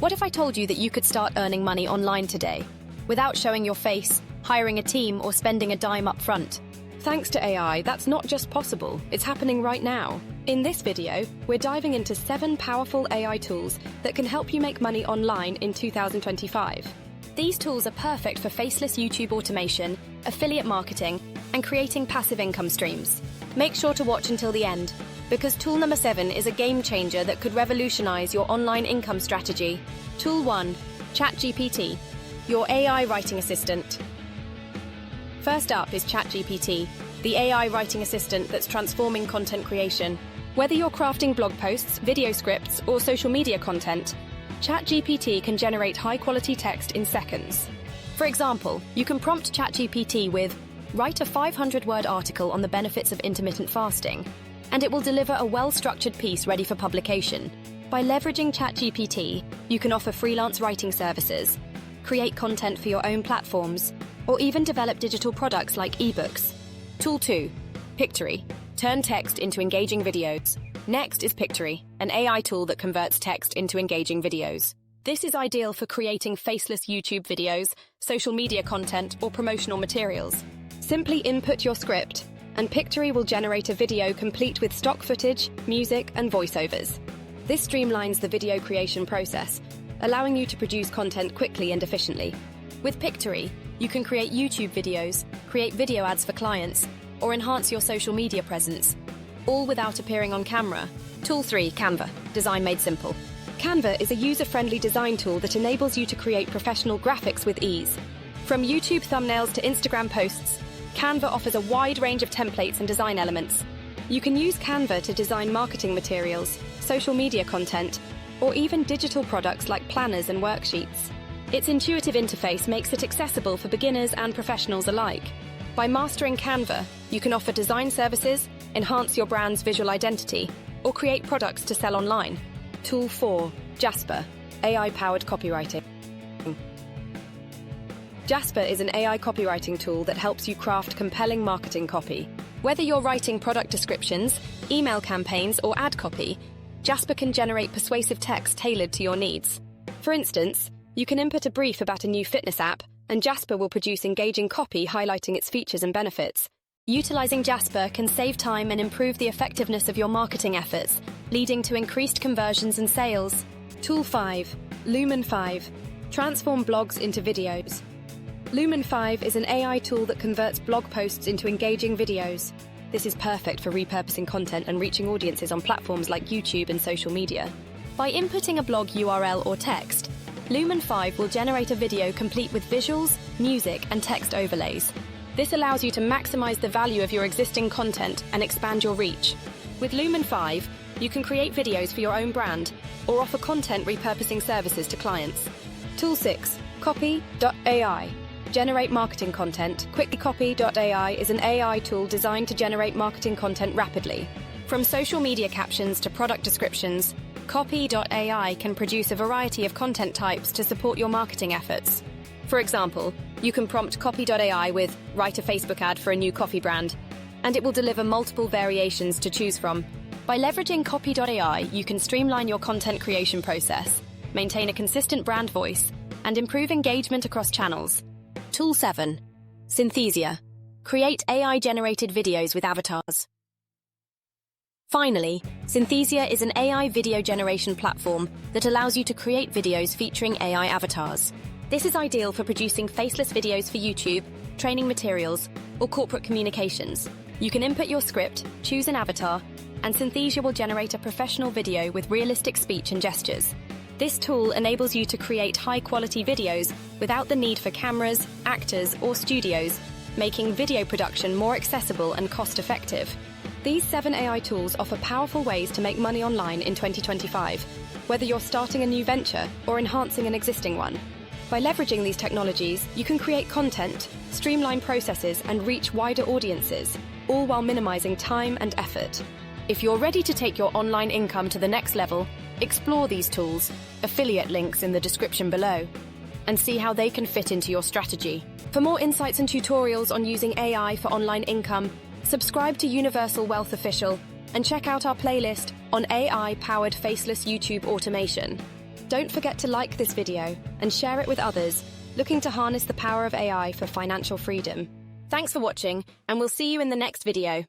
What if I told you that you could start earning money online today, without showing your face, hiring a team, or spending a dime up front? Thanks to AI, that's not just possible, it's happening right now. In this video, we're diving into 7 powerful AI tools that can help you make money online in 2025. These tools are perfect for faceless YouTube automation, affiliate marketing, and creating passive income streams. Make sure to watch until the end, because tool number 7 is a game changer that could revolutionize your online income strategy. Tool 1, ChatGPT, your AI writing assistant. First up is ChatGPT, the AI writing assistant that's transforming content creation. Whether you're crafting blog posts, video scripts, or social media content, ChatGPT can generate high-quality text in seconds. For example, you can prompt ChatGPT with, "Write a 500-word article on the benefits of intermittent fasting," and it will deliver a well-structured piece ready for publication. By leveraging ChatGPT, you can offer freelance writing services, create content for your own platforms, or even develop digital products like ebooks. Tool 2, Pictory. Turn text into engaging videos. Next is Pictory, an AI tool that converts text into engaging videos. This is ideal for creating faceless YouTube videos, social media content, or promotional materials. Simply input your script, and Pictory will generate a video complete with stock footage, music, and voiceovers. This streamlines the video creation process, allowing you to produce content quickly and efficiently. With Pictory, you can create YouTube videos, create video ads for clients, or enhance your social media presence, all without appearing on camera. Tool 3, Canva, design made simple. Canva is a user-friendly design tool that enables you to create professional graphics with ease. From YouTube thumbnails to Instagram posts, Canva offers a wide range of templates and design elements. You can use Canva to design marketing materials, social media content, or even digital products like planners and worksheets. Its intuitive interface makes it accessible for beginners and professionals alike. By mastering Canva, you can offer design services, enhance your brand's visual identity, or create products to sell online. Tool 4, Jasper, AI-powered copywriting. Jasper is an AI copywriting tool that helps you craft compelling marketing copy. Whether you're writing product descriptions, email campaigns, or ad copy, Jasper can generate persuasive text tailored to your needs. For instance, you can input a brief about a new fitness app, and Jasper will produce engaging copy highlighting its features and benefits. Utilizing Jasper can save time and improve the effectiveness of your marketing efforts, leading to increased conversions and sales. Tool 5, Lumen 5, transform blogs into videos. Lumen 5 is an AI tool that converts blog posts into engaging videos. This is perfect for repurposing content and reaching audiences on platforms like YouTube and social media. By inputting a blog URL or text, Lumen 5 will generate a video complete with visuals, music, and text overlays. This allows you to maximize the value of your existing content and expand your reach. With Lumen 5, you can create videos for your own brand or offer content repurposing services to clients. Tool 6, Copy.ai. Generate marketing content. Quickly Copy.ai is an AI tool designed to generate marketing content rapidly. From social media captions to product descriptions, Copy.ai can produce a variety of content types to support your marketing efforts. For example, you can prompt Copy.ai with, "Write a Facebook ad for a new coffee brand," and it will deliver multiple variations to choose from. By leveraging Copy.ai, you can streamline your content creation process, maintain a consistent brand voice, and improve engagement across channels. Tool 7, Synthesia. Create AI-generated videos with avatars. Finally, Synthesia is an AI video generation platform that allows you to create videos featuring AI avatars. This is ideal for producing faceless videos for YouTube, training materials, or corporate communications. You can input your script, choose an avatar, and Synthesia will generate a professional video with realistic speech and gestures. This tool enables you to create high-quality videos without the need for cameras, actors, or studios, making video production more accessible and cost-effective. These 7 AI tools offer powerful ways to make money online in 2025, whether you're starting a new venture or enhancing an existing one. By leveraging these technologies, you can create content, streamline processes, and reach wider audiences, all while minimizing time and effort. If you're ready to take your online income to the next level, explore these tools, affiliate links in the description below, and see how they can fit into your strategy. For more insights and tutorials on using AI for online income, subscribe to Universal Wealth Official and check out our playlist on AI-powered faceless YouTube automation. Don't forget to like this video and share it with others looking to harness the power of AI for financial freedom. Thanks for watching, and we'll see you in the next video.